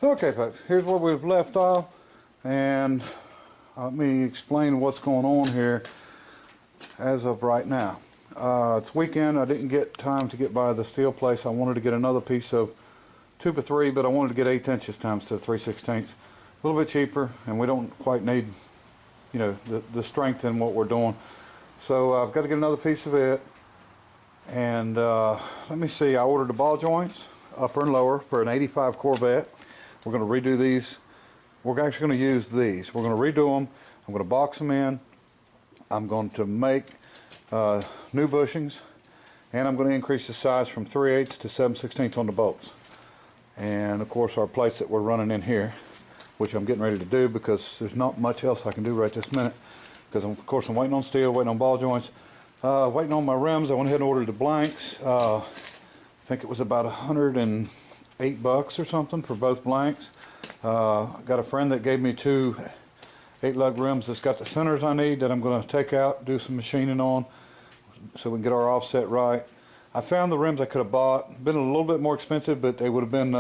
Okay folks, here's where we've left off, and let me explain what's going on here as of right now. It's weekend. I didn't get time to get by the steel place. I wanted to get another piece of 2x3, but I wanted to get 1/8 inches times to 3/16. A little bit cheaper, and we don't quite need, you know, the strength in what we're doing. So I've got to get another piece of it, and let me see. I ordered the ball joints, upper and lower, for an 85 Corvette. We're going to redo these. We're actually going to use these. We're going to redo them. I'm going to box them in. I'm going to make new bushings, and I'm going to increase the size from 3/8 to 7/16 on the bolts. And of course our plates that we're running in here, which I'm getting ready to do because there's not much else I can do right this minute, because of course I'm waiting on steel, waiting on ball joints, waiting on my rims. I went ahead and ordered the blanks. I think it was about $108 or something for both blanks. Got a friend that gave me 2 8-lug rims that's got the centers I need that I'm going to take out, do some machining on so we can get our offset right. I found the rims I could have bought, been a little bit more expensive, but they would have been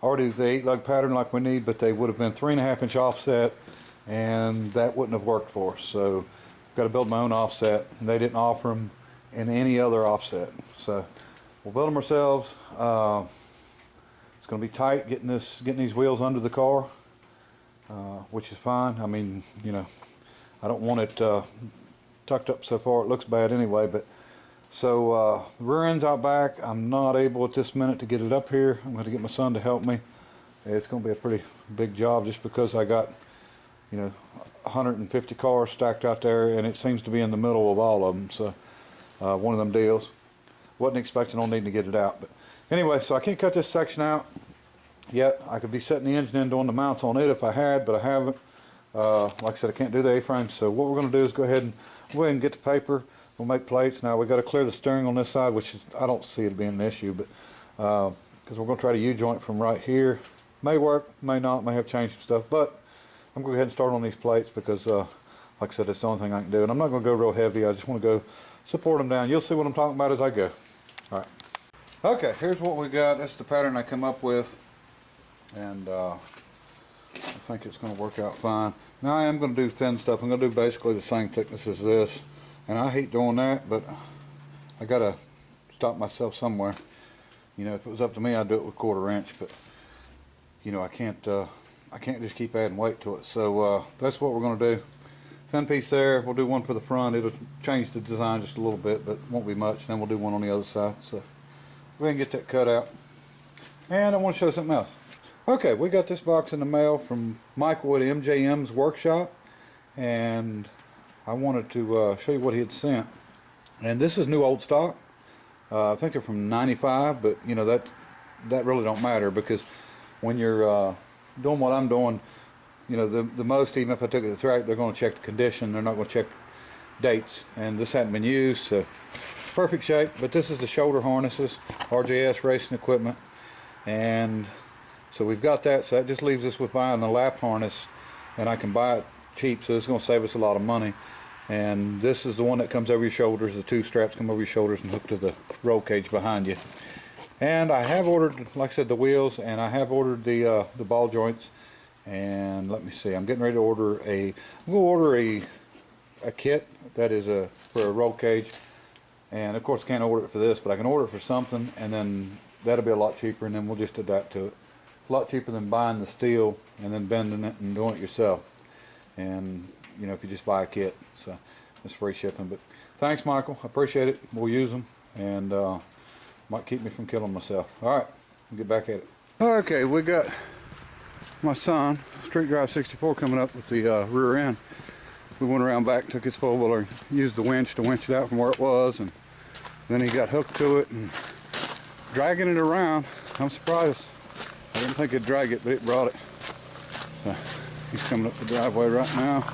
already the 8-lug pattern like we need, but they would have been 3.5 inch offset, and that wouldn't have worked for us. So I've got to build my own offset, and they didn't offer them in any other offset. So we'll build them ourselves. It's going to be tight getting these wheels under the car, which is fine. I mean, you know, I don't want it tucked up so far it looks bad anyway. But so rear end's out back. I'm not able at this minute to get it up here. I'm going to get my son to help me. It's going to be a pretty big job just because I got, you know, 150 cars stacked out there, and it seems to be in the middle of all of them. So one of them deals. Wasn't expecting on needing to get it out, but anyway, so I can't cut this section out yet. I could be setting the engine in, doing the mounts on it if I had, but I haven't. Like I said, I can't do the A-frame, so what we're going to do is go ahead and get the paper. We'll make plates. Now we got to clear the steering on this side, which is, I don't see it being an issue, but because we're going to try to U-joint from right here. May work, may not, may have changed some stuff, but I'm going to go ahead and start on these plates because, like I said, it's the only thing I can do, and I'm not going to go real heavy. I just want to go support them down. You'll see what I'm talking about as I go. All right. Okay, here's what we got. That's the pattern I come up with, and I think it's going to work out fine. Now I am going to do thin stuff. I'm going to do basically the same thickness as this, and I hate doing that, but I got to stop myself somewhere. You know, if it was up to me, I'd do it with 1/4 inch, but you know, I can't just keep adding weight to it. So that's what we're going to do. Thin piece there. We'll do one for the front. It'll change the design just a little bit, but won't be much. Then we'll do one on the other side. So go ahead and get that cut out. And I want to show something else. Okay, we got this box in the mail from Michael at MJM's workshop, and I wanted to show you what he had sent. And this is new old stock. I think they're from '95, but you know, that really don't matter, because when you're doing what I'm doing, you know, the most, even if I took it to the track, they're going to check the condition. They're not going to check dates, and this hadn't been used, so perfect shape. But this is the shoulder harnesses, RJS Racing Equipment, and so we've got that. So that just leaves us with buying the lap harness, and I can buy it cheap, so it's going to save us a lot of money. And this is the one that comes over your shoulders. The 2 straps come over your shoulders and hook to the roll cage behind you. And I have ordered, like I said, the wheels, and I have ordered the ball joints. And let me see, I'm getting ready to order I'm going to order a kit that is for a roll cage. And of course I can't order it for this, but I can order it for something, and then that'll be a lot cheaper, and then we'll just adapt to it. It's a lot cheaper than buying the steel and then bending it and doing it yourself. And you know, if you just buy a kit, so it's free shipping. But thanks, Michael, I appreciate it. We'll use them, and might keep me from killing myself. All right, we'll get back at it. Okay, we got my son, Street Drive 64, coming up with the rear end. We went around back, took his four-wheeler, used the winch to winch it out from where it was, and then he got hooked to it and dragging it around. I'm surprised. I didn't think it'd drag it, but it brought it. So he's coming up the driveway right now.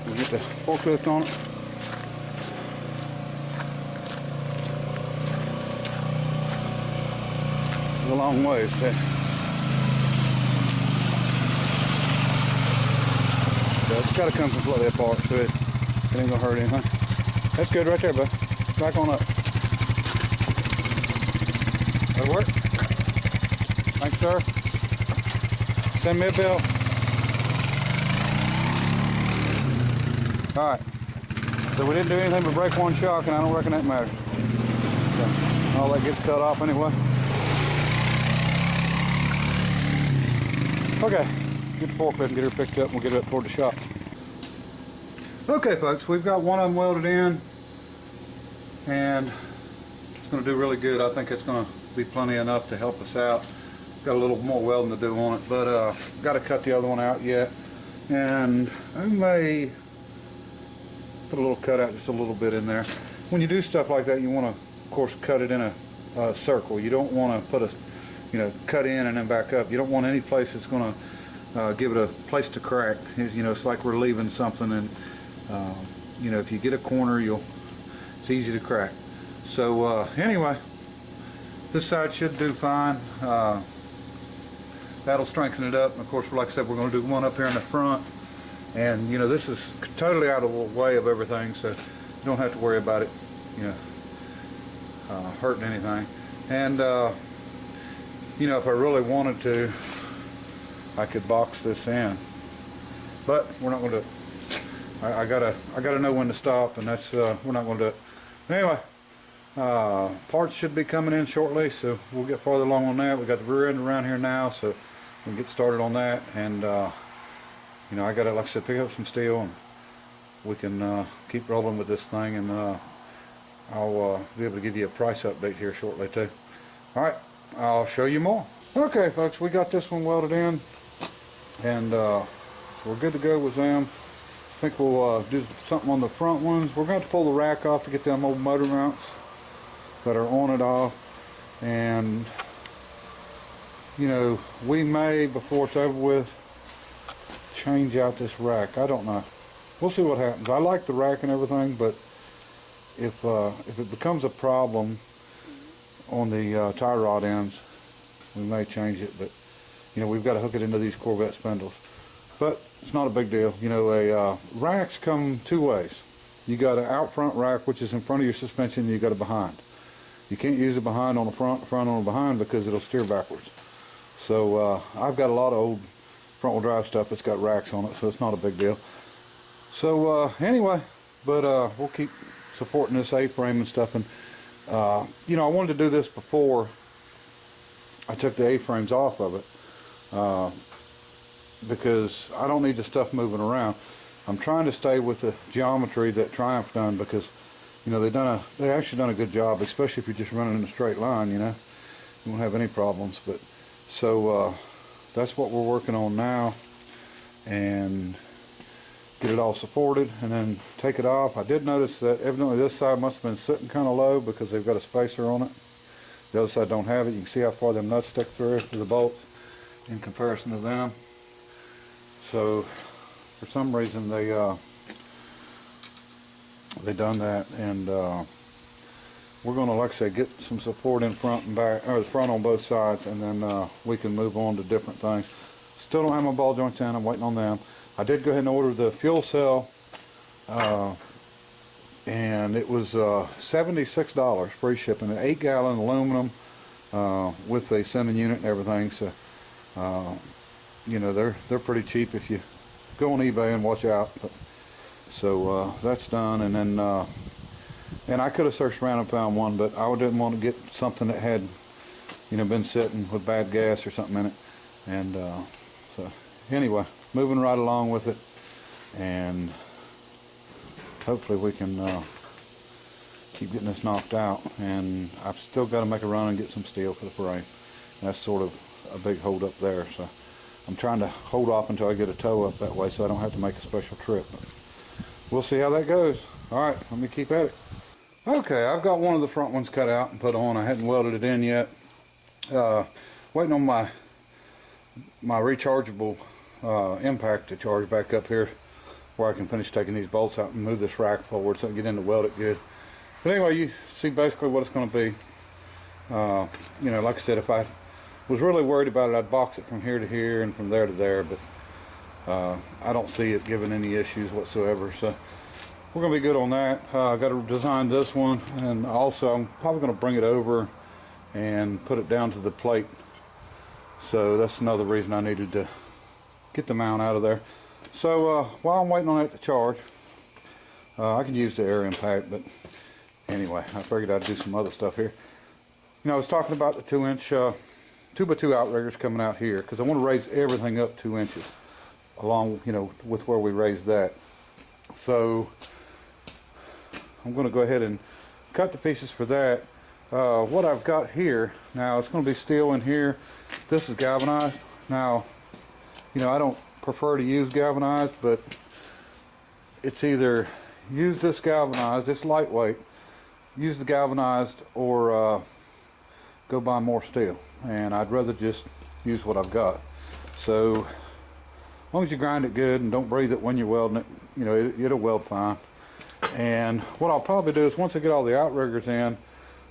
We'll get the forklift on it. It's a long ways, so it's got to come completely apart, so it ain't gonna hurt anything. That's good right there, bud. Back on up. That'll work. Thanks, sir. Send me a bill. All right. So we didn't do anything but break one shock, and I don't reckon that matters. So all that gets cut off anyway. Okay, get the forklift and get her picked up, and we'll get her up toward the shop. Okay, folks, we've got one of them welded in, and it's going to do really good. I think it's going to be plenty enough to help us out. Got a little more welding to do on it, but got to cut the other one out yet. And I may put a little cutout, just a little bit in there. When you do stuff like that, you want to, of course, cut it in a circle. You don't want to put a, cut in and then back up. You don't want any place that's going to give it a place to crack. It's like we're leaving something, and if you get a corner, it's easy to crack. So anyway, this side should do fine. That'll strengthen it up. And of course, like I said, we're going to do one up here in the front. And this is totally out of the way of everything, so you don't have to worry about it, hurting anything. And if I really wanted to, I could box this in, but we're not going to. I gotta know when to stop, and that's we're not going to do it. Anyway, parts should be coming in shortly, so we'll get farther along on that. We got the rear end around here now, so we can get started on that. And I gotta, like I said, pick up some steel, and we can keep rolling with this thing, and I'll be able to give you a price update here shortly too. All right, I'll show you more. Okay, folks, we got this one welded in, and we're good to go with them. I think we'll do something on the front ones. We're going to pull the rack off to get them old motor mounts that are on it off, and we may, before it's over with, change out this rack. I don't know. We'll see what happens. I like the rack and everything, but if it becomes a problem on the tie rod ends, we may change it. But we've got to hook it into these Corvette spindles. But it's not a big deal. Racks come two ways. You got an out front rack, which is in front of your suspension, and you got a behind. You can't use a behind on the front on the behind, because it'll steer backwards. So I've got a lot of old front wheel drive stuff that's got racks on it, so it's not a big deal. So anyway, but we'll keep supporting this A-frame and stuff. And I wanted to do this before I took the A-frames off of it, because I don't need the stuff moving around. I'm trying to stay with the geometry that Triumph done, because they actually done a good job, especially if you're just running in a straight line. You won't have any problems. But so that's what we're working on now, and get it all supported and then take it off. I did notice that evidently this side must have been sitting kind of low, because they've got a spacer on it. The other side don't have it. You can see how far them nuts stick through the bolts in comparison to them. So for some reason they done that, and we're going to, like I say, get some support in front and back, or the front on both sides, and then we can move on to different things. Still don't have my ball joints in. I'm waiting on them. I did go ahead and order the fuel cell, and it was $76 free shipping, an 8-gallon aluminum with a sending unit and everything. So they're pretty cheap if you go on eBay and watch out. But, so that's done, and then and I could have searched around and found one, but I didn't want to get something that had been sitting with bad gas or something in it. And so anyway, moving right along with it, and hopefully we can keep getting this knocked out. And I've still got to make a run and get some steel for the frame. That's sort of a big hold up there, so I'm trying to hold off until I get a tow up that way, so I don't have to make a special trip. But we'll see how that goes. Alright, let me keep at it. Okay, I've got one of the front ones cut out and put on. I hadn't welded it in yet. Waiting on my rechargeable impact to charge back up here, where I can finish taking these bolts out and move this rack forward so I can get in to weld it good. But anyway, you see basically what it's going to be. Like I said, if I was really worried about it, I'd box it from here to here and from there to there, but I don't see it giving any issues whatsoever. So we're going to be good on that. I got to design this one, and also I'm probably going to bring it over and put it down to the plate. So that's another reason I needed to get the mount out of there. So while I'm waiting on it to charge, I can use the air impact, but anyway, I figured I'd do some other stuff here. You know, I was talking about the 2-inch 2x2 outriggers coming out here because I want to raise everything up 2 inches along, you know, with where we raised that. So I'm going to go ahead and cut the pieces for that. What I've got here now, it's going to be steel in here. This is galvanized. Now, you know, I don't prefer to use galvanized, but it's either use this galvanized, it's lightweight, use the galvanized, or go buy more steel. And I'd rather just use what I've got. So as long as you grind it good and don't breathe it when you're welding it, you know, it'll weld fine. And what I'll probably do is once I get all the outriggers in,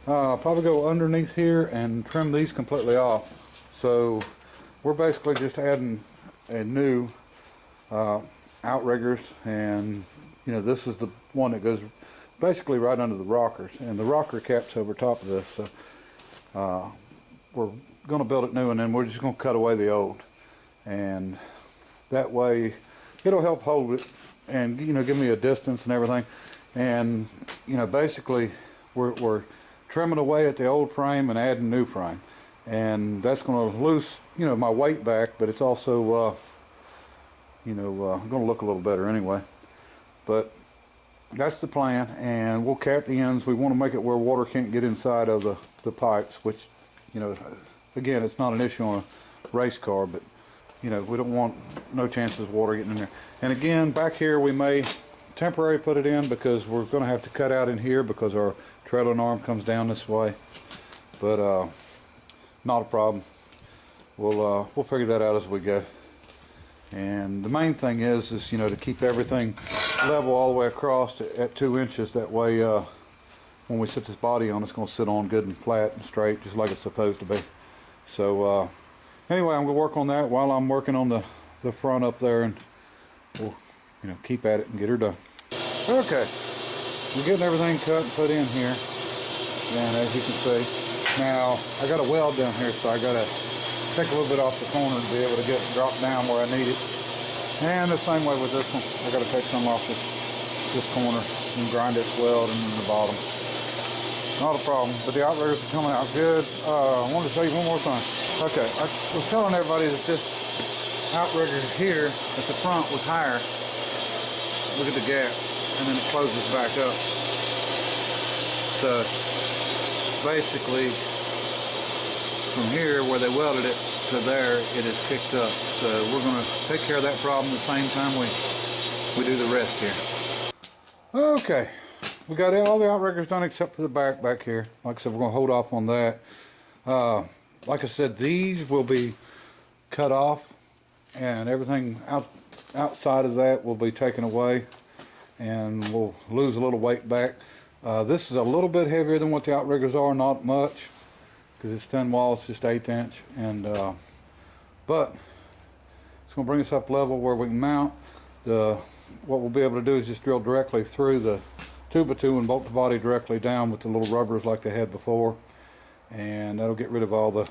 I'll probably go underneath here and trim these completely off. So we're basically just adding a new outriggers, and you know, this is the one that goes basically right under the rockers, and the rocker cap's over top of this. So we're going to build it new, and then we're just going to cut away the old, and that way it'll help hold it and, you know, give me a distance and everything. And you know, basically we're trimming away at the old frame and adding new frame, and that's going to lose, you know, my weight back, but it's also you know, going to look a little better anyway. But that's the plan, and we'll cap the ends. We want to make it where water can't get inside of the pipes, which, you know, again, it's not an issue on a race car, but you know, we don't want no chances of water getting in there. And again, back here we may temporarily put it in because we're going to have to cut out in here because our trailing arm comes down this way, but not a problem. We'll figure that out as we go. And the main thing is you know, to keep everything level all the way across at 2 inches. That way when we sit this body on, it's going to sit on good and flat and straight, just like it's supposed to be. So anyway, I'm going to work on that while I'm working on the front up there, and we'll, you know, keep at it and get her done. Okay, we're getting everything cut and put in here, and as you can see, now I got a weld down here, so I got to take a little bit off the corner to be able to get it dropped down where I need it. And the same way with this one, I got to take some off this corner and grind this weld and then the bottom. Not a problem, but the outriggers are coming out good. I wanted to show you one more thing. Okay, I was telling everybody that this outrigger here at the front was higher. Look at the gap, and then it closes back up. So basically, from here where they welded it to there, it is kicked up. So we're going to take care of that problem at the same time we do the rest here. Okay, we got all the outriggers done except for the back here. Like I said, we're going to hold off on that. Like I said, these will be cut off, and everything outside of that will be taken away, and we'll lose a little weight back. This is a little bit heavier than what the outriggers are, not much, because it's thin wall, it's just 1/8 inch, and but it's going to bring us up level where we can mount. What we'll be able to do is just drill directly through the 2x2 and bolt the body directly down with the little rubbers like they had before, and that'll get rid of all the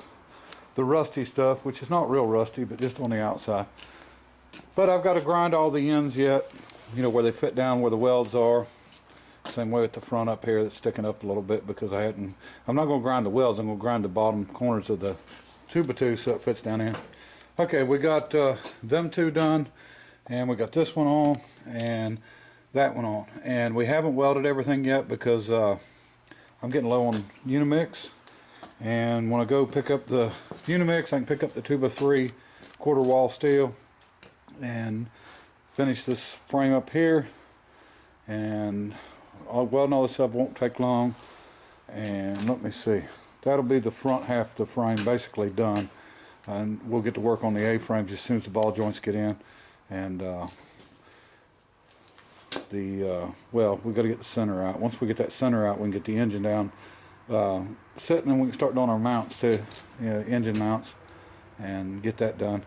rusty stuff, which is not real rusty, but just on the outside. But I've got to grind all the ends yet, you know, where they fit down where the welds are. Same way with the front up here that's sticking up a little bit, because I'm not going to grind the welds, I'm going to grind the bottom corners of the 2x2 so it fits down in. Okay, we got them two done, and we got this one on and that one on, and we haven't welded everything yet because I'm getting low on Unimix, and when I go pick up the Unimix, I can pick up the 2x3 quarter wall steel and finish this frame up here, and welding all this up won't take long. And let me see, that'll be the front half of the frame basically done, and we'll get to work on the A-frames as soon as the ball joints get in. And well, we got to get the center out. Once we get that center out, we can get the engine down sitting, and we can start doing our mounts too, you know, engine mounts, and get that done.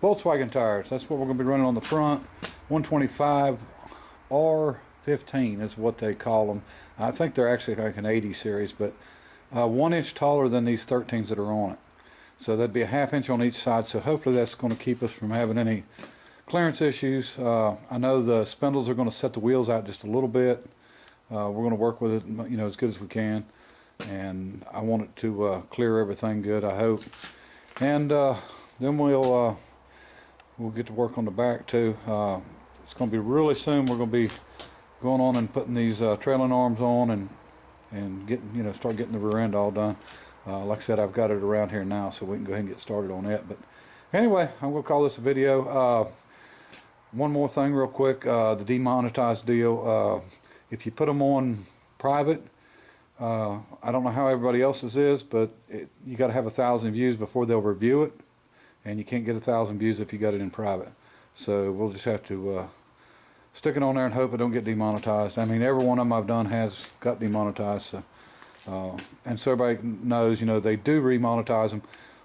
Volkswagen tires, that's what we're going to be running on the front. 125 R15 is what they call them. I think they're actually like an 80 series, but 1 inch taller than these 13s that are on it. So that'd be a 1/2 inch on each side. So hopefully that's going to keep us from having any clearance issues. I know the spindles are going to set the wheels out just a little bit. We're going to work with it, you know, as good as we can, and I want it to clear everything good, I hope. And then we'll get to work on the back too. It's going to be really soon. We're going to be going on and putting these trailing arms on and getting, you know, start getting the rear end all done. Like I said, I've got it around here now, so we can go ahead and get started on it. But anyway, I'm going to call this a video. One more thing real quick, the demonetized deal. If you put them on private, I don't know how everybody else's is, but you got to have 1,000 views before they'll review it, and you can't get 1,000 views if you got it in private. So we'll just have to stick it on there and hope it don't get demonetized. I mean, every one of them I've done has got demonetized. So, and so everybody knows, you know, they do remonetize them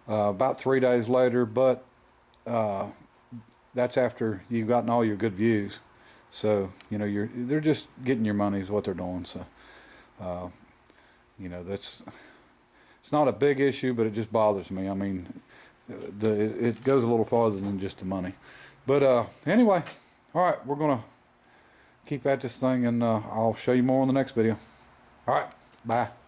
about 3 days later, but that's after you've gotten all your good views. So, you know, they're just getting your money is what they're doing. So, you know, it's not a big issue, but it just bothers me. I mean, it goes a little farther than just the money. But anyway, all right, we're gonna keep at this thing, and I'll show you more in the next video. All right, bye.